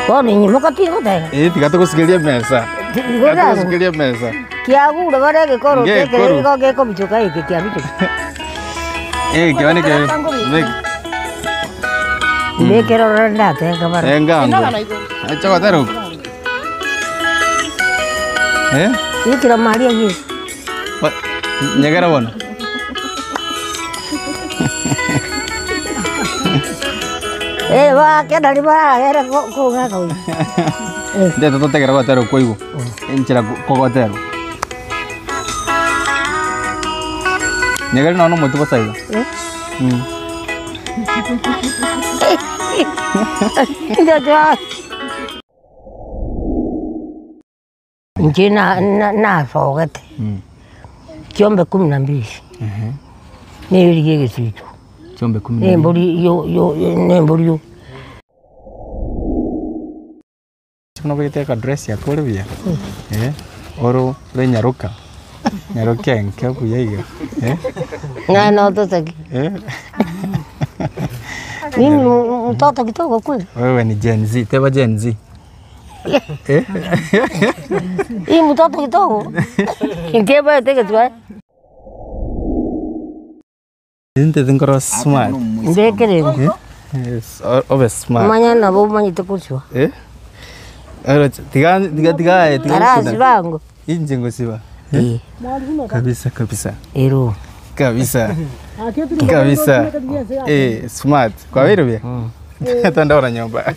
Kwani nyinyi mukatigo te? Tiga tugusikiria mesa. Tugusikiria mesa. Kia gura bare gikoro teke go geko bichuka iki kia bichuka. Kiwani ke. Mekero randa te kabara. Engango. Acha watero. Ikira Maria hivi. Nyegera bona. Va ke dari ba era ko ga ko. De to te gera watero koigo. Enchira ko watero. Nyegera no mutu basaiga. Jaja. Njina na sogete. Chombe 12. Niliye gisitu. Chombe 12. Mburi yo mburi yo. Chumna bete ka dress ya kore bia. Oro le nyaruka. Nyaruka enke ku yaiga. Na no to taki. Mimi mtoto kidogo kweli. Wewe ni Gen Z, teba Gen Z. Hii mtoto kidogo. Ingeba teke tu. Inte thinkoro smart. Ndekere. Yes, always smart. Mañana vos mañana kuchwa. Ara tiga. Arazi bango. Inje ngosiba. Kabisa. Ero. Kabisa. Smart. Kwa hilo bia. Hata ndora nyumba.